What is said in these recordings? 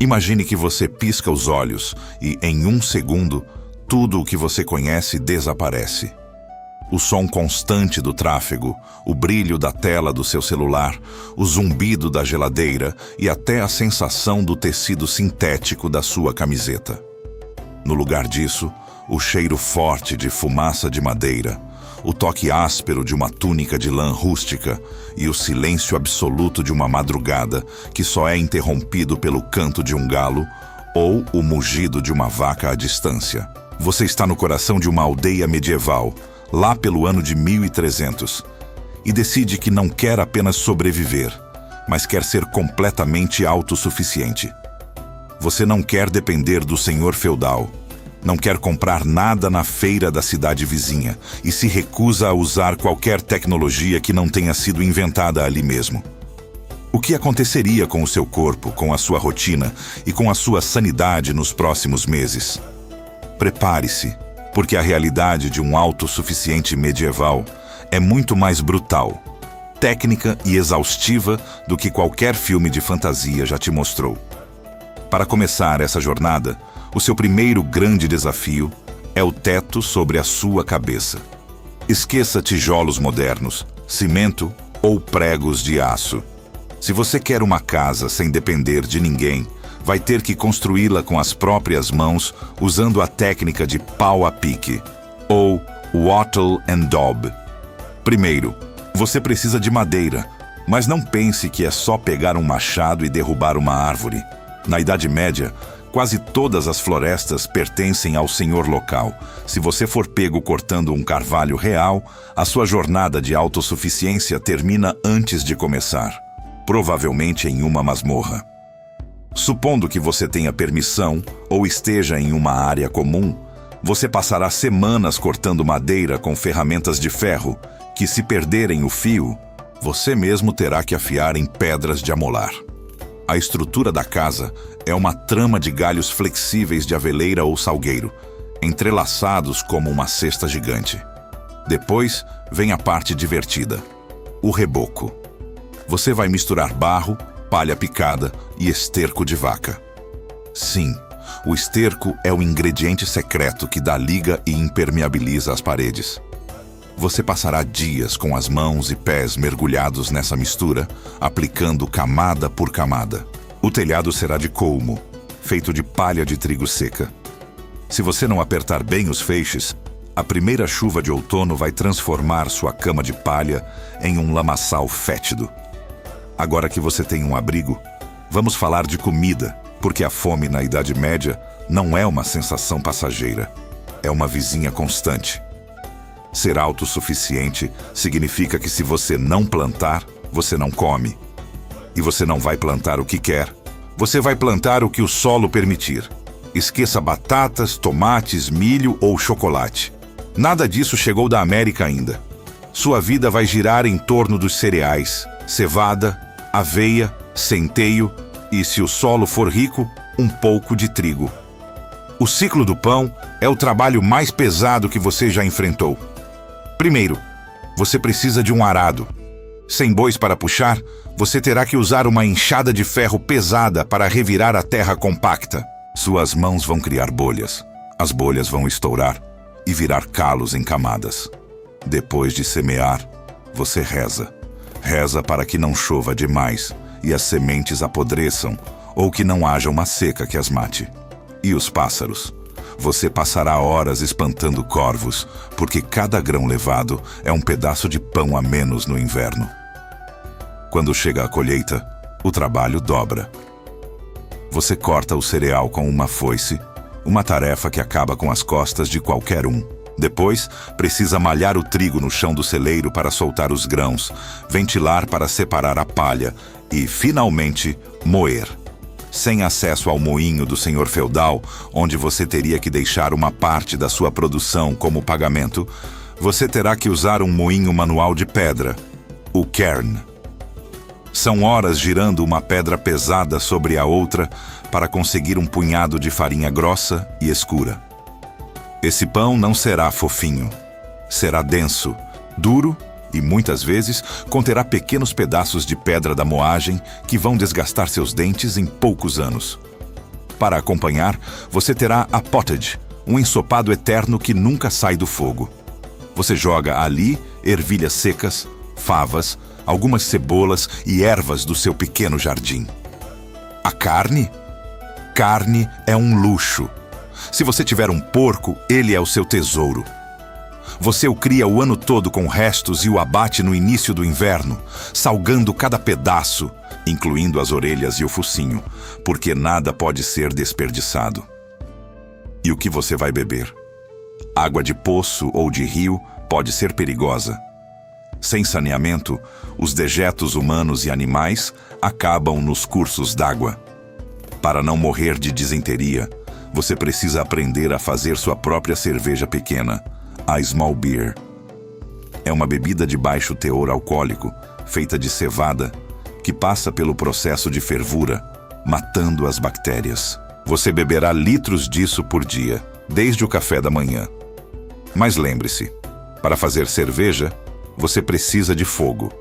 Imagine que você pisca os olhos e, em um segundo, tudo o que você conhece desaparece. O som constante do tráfego, o brilho da tela do seu celular, o zumbido da geladeira e até a sensação do tecido sintético da sua camiseta. No lugar disso, o cheiro forte de fumaça de madeira, o toque áspero de uma túnica de lã rústica e o silêncio absoluto de uma madrugada que só é interrompido pelo canto de um galo ou o mugido de uma vaca à distância. Você está no coração de uma aldeia medieval, lá pelo ano de 1300, e decide que não quer apenas sobreviver, mas quer ser completamente autossuficiente. Você não quer depender do senhor feudal, não quer comprar nada na feira da cidade vizinha e se recusa a usar qualquer tecnologia que não tenha sido inventada ali mesmo. O que aconteceria com o seu corpo, com a sua rotina e com a sua sanidade nos próximos meses? Prepare-se, porque a realidade de um autossuficiente medieval é muito mais brutal, técnica e exaustiva do que qualquer filme de fantasia já te mostrou. Para começar essa jornada, o seu primeiro grande desafio é o teto sobre a sua cabeça. Esqueça tijolos modernos, cimento ou pregos de aço. Se você quer uma casa sem depender de ninguém, vai ter que construí-la com as próprias mãos usando a técnica de pau a pique, ou wattle and daub. Primeiro, você precisa de madeira, mas não pense que é só pegar um machado e derrubar uma árvore. Na Idade Média, quase todas as florestas pertencem ao senhor local. Se você for pego cortando um carvalho real, a sua jornada de autossuficiência termina antes de começar, provavelmente em uma masmorra. Supondo que você tenha permissão ou esteja em uma área comum, você passará semanas cortando madeira com ferramentas de ferro que, se perderem o fio, você mesmo terá que afiar em pedras de amolar. A estrutura da casa é uma trama de galhos flexíveis de aveleira ou salgueiro, entrelaçados como uma cesta gigante. Depois vem a parte divertida, o reboco. Você vai misturar barro, palha picada e esterco de vaca. Sim, o esterco é o ingrediente secreto que dá liga e impermeabiliza as paredes. Você passará dias com as mãos e pés mergulhados nessa mistura, aplicando camada por camada. O telhado será de colmo, feito de palha de trigo seca. Se você não apertar bem os feixes, a primeira chuva de outono vai transformar sua cama de palha em um lamaçal fétido. Agora que você tem um abrigo, vamos falar de comida, porque a fome na Idade Média não é uma sensação passageira, é uma vizinha constante. Ser autossuficiente significa que se você não plantar, você não come. E você não vai plantar o que quer, você vai plantar o que o solo permitir. Esqueça batatas, tomates, milho ou chocolate. Nada disso chegou da América ainda. Sua vida vai girar em torno dos cereais, cevada, aveia, centeio e, se o solo for rico, um pouco de trigo. O ciclo do pão é o trabalho mais pesado que você já enfrentou. Primeiro, você precisa de um arado. Sem bois para puxar, você terá que usar uma enxada de ferro pesada para revirar a terra compacta. Suas mãos vão criar bolhas. As bolhas vão estourar e virar calos em camadas. Depois de semear, você reza. Reza para que não chova demais e as sementes apodreçam ou que não haja uma seca que as mate. E os pássaros? Você passará horas espantando corvos, porque cada grão levado é um pedaço de pão a menos no inverno. Quando chega a colheita, o trabalho dobra. Você corta o cereal com uma foice, uma tarefa que acaba com as costas de qualquer um. Depois, precisa malhar o trigo no chão do celeiro para soltar os grãos, ventilar para separar a palha e, finalmente, moer. Sem acesso ao moinho do senhor feudal, onde você teria que deixar uma parte da sua produção como pagamento, você terá que usar um moinho manual de pedra, o quern. São horas girando uma pedra pesada sobre a outra para conseguir um punhado de farinha grossa e escura. Esse pão não será fofinho, será denso, duro e, muitas vezes, conterá pequenos pedaços de pedra da moagem que vão desgastar seus dentes em poucos anos. Para acompanhar, você terá a pottage, um ensopado eterno que nunca sai do fogo. Você joga ali ervilhas secas, favas, algumas cebolas e ervas do seu pequeno jardim. A carne? Carne é um luxo. Se você tiver um porco, ele é o seu tesouro. Você o cria o ano todo com restos e o abate no início do inverno, salgando cada pedaço, incluindo as orelhas e o focinho, porque nada pode ser desperdiçado. E o que você vai beber? Água de poço ou de rio pode ser perigosa. Sem saneamento, os dejetos humanos e animais acabam nos cursos d'água. Para não morrer de disenteria, você precisa aprender a fazer sua própria cerveja pequena, a small beer. É uma bebida de baixo teor alcoólico, feita de cevada, que passa pelo processo de fervura, matando as bactérias. Você beberá litros disso por dia, desde o café da manhã. Mas lembre-se, para fazer cerveja, você precisa de fogo.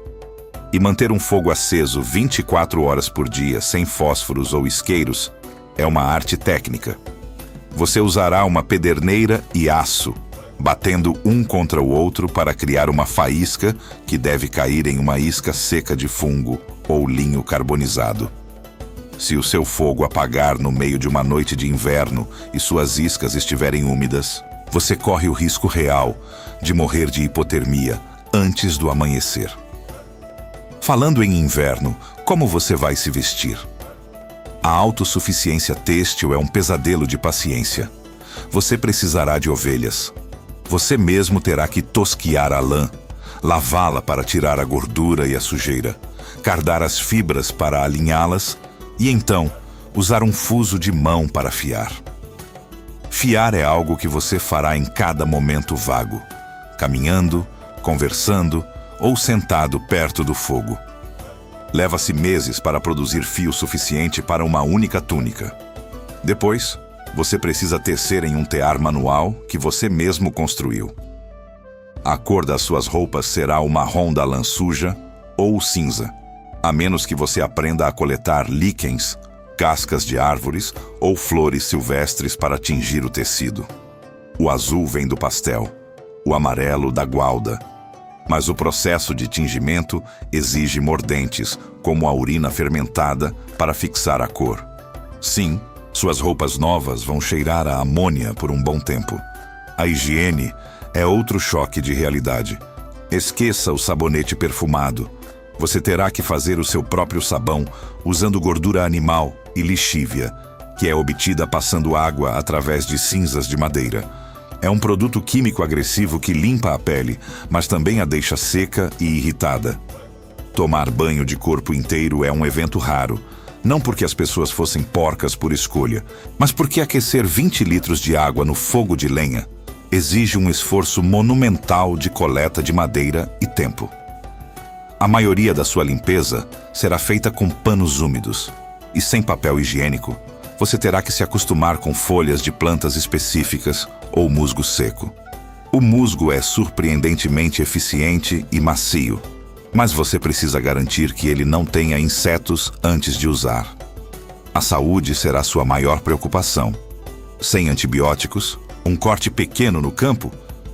E manter um fogo aceso 24 horas por dia, sem fósforos ou isqueiros, é uma arte técnica. Você usará uma pederneira e aço, batendo um contra o outro para criar uma faísca que deve cair em uma isca seca de fungo ou linho carbonizado. Se o seu fogo apagar no meio de uma noite de inverno e suas iscas estiverem úmidas, você corre o risco real de morrer de hipotermia antes do amanhecer. Falando em inverno, como você vai se vestir? A autossuficiência têxtil é um pesadelo de paciência. Você precisará de ovelhas. Você mesmo terá que tosquiar a lã, lavá-la para tirar a gordura e a sujeira, cardar as fibras para alinhá-las e então usar um fuso de mão para fiar. Fiar é algo que você fará em cada momento vago, caminhando, conversando ou sentado perto do fogo. Leva-se meses para produzir fio suficiente para uma única túnica. Depois, você precisa tecer em um tear manual que você mesmo construiu. A cor das suas roupas será o marrom da lã suja ou o cinza, a menos que você aprenda a coletar líquens, cascas de árvores ou flores silvestres para tingir o tecido. O azul vem do pastel, o amarelo da gualda. Mas o processo de tingimento exige mordentes, como a urina fermentada, para fixar a cor. Sim, suas roupas novas vão cheirar a amônia por um bom tempo. A higiene é outro choque de realidade. Esqueça o sabonete perfumado. Você terá que fazer o seu próprio sabão usando gordura animal e lixívia, que é obtida passando água através de cinzas de madeira. É um produto químico agressivo que limpa a pele, mas também a deixa seca e irritada. Tomar banho de corpo inteiro é um evento raro, não porque as pessoas fossem porcas por escolha, mas porque aquecer 20 litros de água no fogo de lenha exige um esforço monumental de coleta de madeira e tempo. A maioria da sua limpeza será feita com panos úmidos, e sem papel higiênico, você terá que se acostumar com folhas de plantas específicas ou musgo seco. O musgo é surpreendentemente eficiente e macio, mas você precisa garantir que ele não tenha insetos antes de usar. A saúde será sua maior preocupação. Sem antibióticos, um corte pequeno no campo,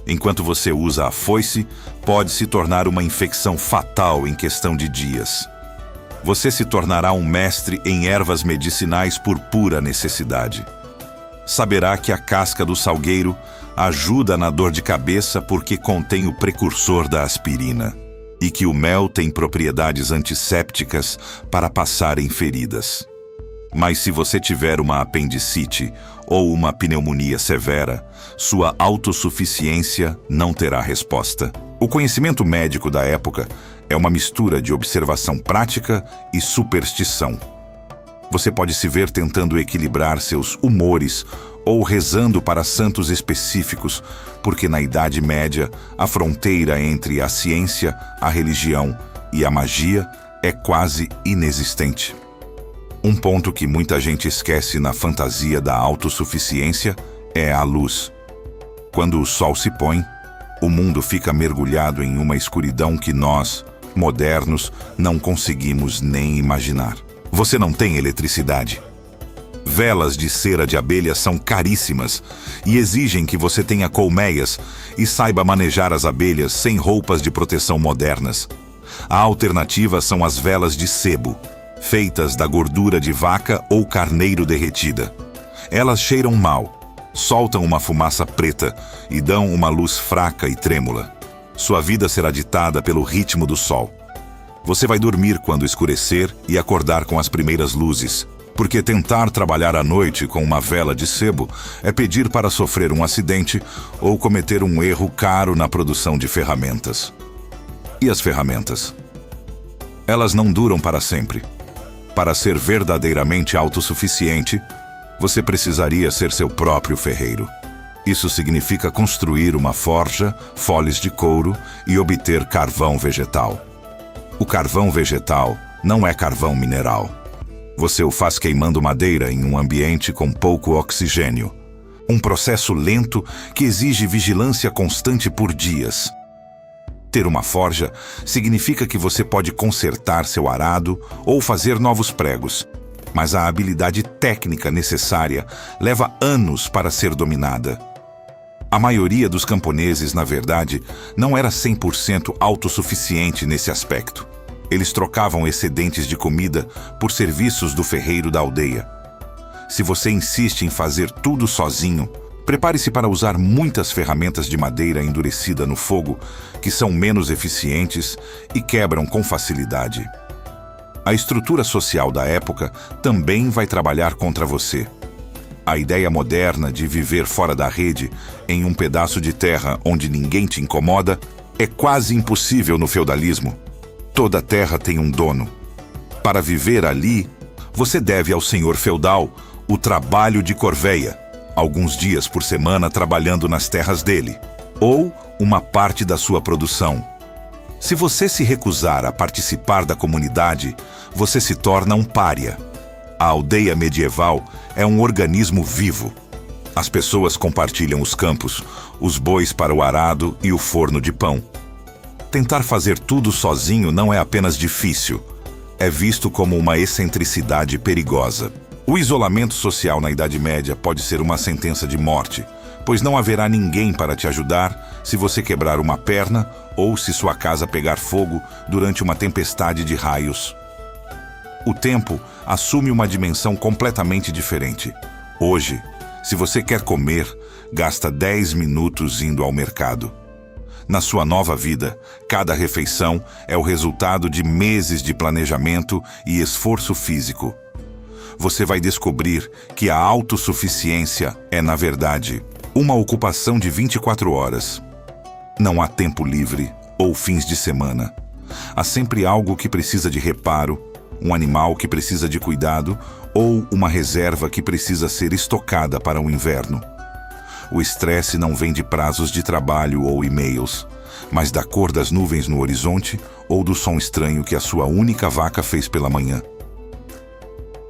enquanto você usa a foice, pode se tornar uma infecção fatal em questão de dias. Você se tornará um mestre em ervas medicinais por pura necessidade. Saberá que a casca do salgueiro ajuda na dor de cabeça porque contém o precursor da aspirina, e que o mel tem propriedades antissépticas para passar em feridas. Mas se você tiver uma apendicite ou uma pneumonia severa, sua autossuficiência não terá resposta. O conhecimento médico da época é uma mistura de observação prática e superstição. Você pode se ver tentando equilibrar seus humores ou rezando para santos específicos, porque na Idade Média a fronteira entre a ciência, a religião e a magia é quase inexistente. Um ponto que muita gente esquece na fantasia da autossuficiência é a luz. Quando o sol se põe, o mundo fica mergulhado em uma escuridão que nós, modernos, não conseguimos nem imaginar. Você não tem eletricidade. Velas de cera de abelha são caríssimas e exigem que você tenha colmeias e saiba manejar as abelhas sem roupas de proteção modernas. A alternativa são as velas de sebo, feitas da gordura de vaca ou carneiro derretida. Elas cheiram mal, soltam uma fumaça preta e dão uma luz fraca e trêmula. Sua vida será ditada pelo ritmo do sol. Você vai dormir quando escurecer e acordar com as primeiras luzes, porque tentar trabalhar à noite com uma vela de sebo é pedir para sofrer um acidente ou cometer um erro caro na produção de ferramentas. E as ferramentas? Elas não duram para sempre. Para ser verdadeiramente autossuficiente, você precisaria ser seu próprio ferreiro. Isso significa construir uma forja, foles de couro e obter carvão vegetal. O carvão vegetal não é carvão mineral. Você o faz queimando madeira em um ambiente com pouco oxigênio. Um processo lento que exige vigilância constante por dias. Ter uma forja significa que você pode consertar seu arado ou fazer novos pregos, mas a habilidade técnica necessária leva anos para ser dominada. A maioria dos camponeses, na verdade, não era 100% autossuficiente nesse aspecto. Eles trocavam excedentes de comida por serviços do ferreiro da aldeia. Se você insiste em fazer tudo sozinho, prepare-se para usar muitas ferramentas de madeira endurecida no fogo, que são menos eficientes e quebram com facilidade. A estrutura social da época também vai trabalhar contra você. A ideia moderna de viver fora da rede, em um pedaço de terra onde ninguém te incomoda, é quase impossível no feudalismo. Toda terra tem um dono. Para viver ali, você deve ao senhor feudal o trabalho de corveia, alguns dias por semana trabalhando nas terras dele, ou uma parte da sua produção. Se você se recusar a participar da comunidade, você se torna um pária. A aldeia medieval é um organismo vivo. As pessoas compartilham os campos, os bois para o arado e o forno de pão. Tentar fazer tudo sozinho não é apenas difícil, é visto como uma excentricidade perigosa. O isolamento social na Idade Média pode ser uma sentença de morte, pois não haverá ninguém para te ajudar se você quebrar uma perna ou se sua casa pegar fogo durante uma tempestade de raios. O tempo assume uma dimensão completamente diferente. Hoje, se você quer comer, gasta 10 minutos indo ao mercado. Na sua nova vida, cada refeição é o resultado de meses de planejamento e esforço físico. Você vai descobrir que a autossuficiência é, na verdade, uma ocupação de 24 horas. Não há tempo livre ou fins de semana. Há sempre algo que precisa de reparo, um animal que precisa de cuidado ou uma reserva que precisa ser estocada para o inverno. O estresse não vem de prazos de trabalho ou e-mails, mas da cor das nuvens no horizonte ou do som estranho que a sua única vaca fez pela manhã.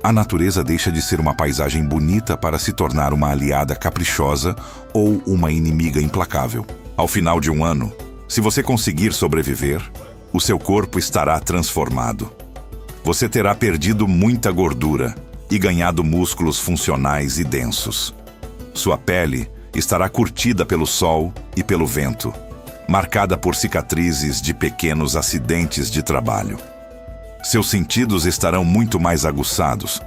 A natureza deixa de ser uma paisagem bonita para se tornar uma aliada caprichosa ou uma inimiga implacável. Ao final de um ano, se você conseguir sobreviver, o seu corpo estará transformado. Você terá perdido muita gordura e ganhado músculos funcionais e densos. Sua pele estará curtida pelo sol e pelo vento, marcada por cicatrizes de pequenos acidentes de trabalho. Seus sentidos estarão muito mais aguçados.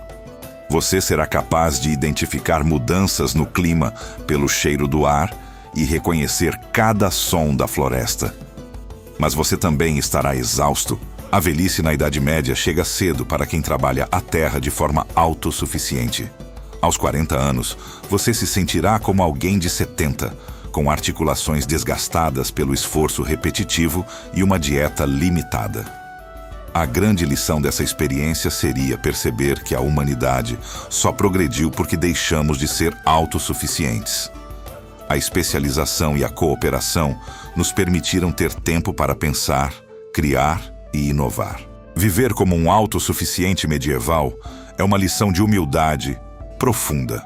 Você será capaz de identificar mudanças no clima pelo cheiro do ar e reconhecer cada som da floresta. Mas você também estará exausto. A velhice na Idade Média chega cedo para quem trabalha a terra de forma autossuficiente. Aos 40 anos, você se sentirá como alguém de 70, com articulações desgastadas pelo esforço repetitivo e uma dieta limitada. A grande lição dessa experiência seria perceber que a humanidade só progrediu porque deixamos de ser autossuficientes. A especialização e a cooperação nos permitiram ter tempo para pensar, criar e inovar. Viver como um autossuficiente medieval é uma lição de humildade profunda.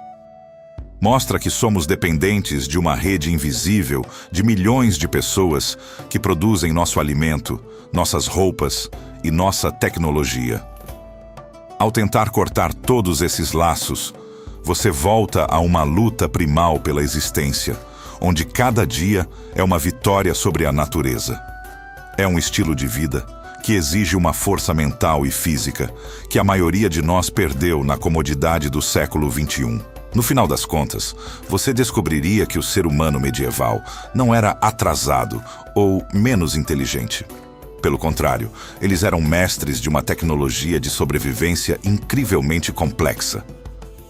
Mostra que somos dependentes de uma rede invisível de milhões de pessoas que produzem nosso alimento, nossas roupas e nossa tecnologia. Ao tentar cortar todos esses laços, Você volta a uma luta primal pela existência, onde cada dia é uma vitória sobre a natureza. É um estilo de vida que exige uma força mental e física que a maioria de nós perdeu na comodidade do século XXI. No final das contas, você descobriria que o ser humano medieval não era atrasado ou menos inteligente. Pelo contrário, eles eram mestres de uma tecnologia de sobrevivência incrivelmente complexa.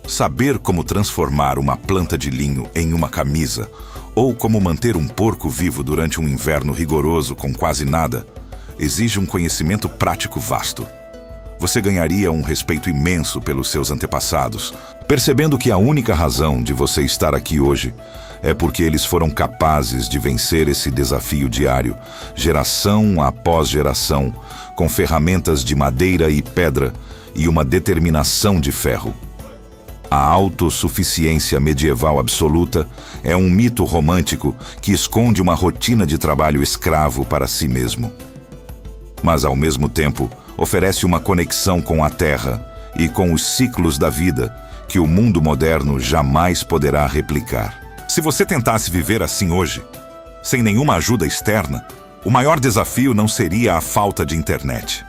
Saber como transformar uma planta de linho em uma camisa, ou como manter um porco vivo durante um inverno rigoroso com quase nada, exige um conhecimento prático vasto. Você ganharia um respeito imenso pelos seus antepassados, percebendo que a única razão de você estar aqui hoje é porque eles foram capazes de vencer esse desafio diário, geração após geração, com ferramentas de madeira e pedra e uma determinação de ferro. A autossuficiência medieval absoluta é um mito romântico que esconde uma rotina de trabalho escravo para si mesmo. Mas, ao mesmo tempo, oferece uma conexão com a Terra e com os ciclos da vida que o mundo moderno jamais poderá replicar. Se você tentasse viver assim hoje, sem nenhuma ajuda externa, o maior desafio não seria a falta de internet,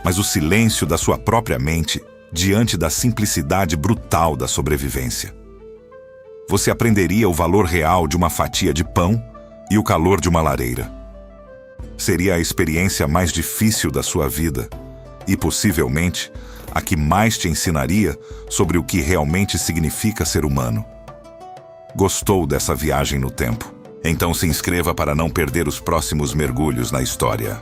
mas o silêncio da sua própria mente diante da simplicidade brutal da sobrevivência. Você aprenderia o valor real de uma fatia de pão e o calor de uma lareira. Seria a experiência mais difícil da sua vida e, possivelmente, a que mais te ensinaria sobre o que realmente significa ser humano. Gostou dessa viagem no tempo? Então se inscreva para não perder os próximos mergulhos na história.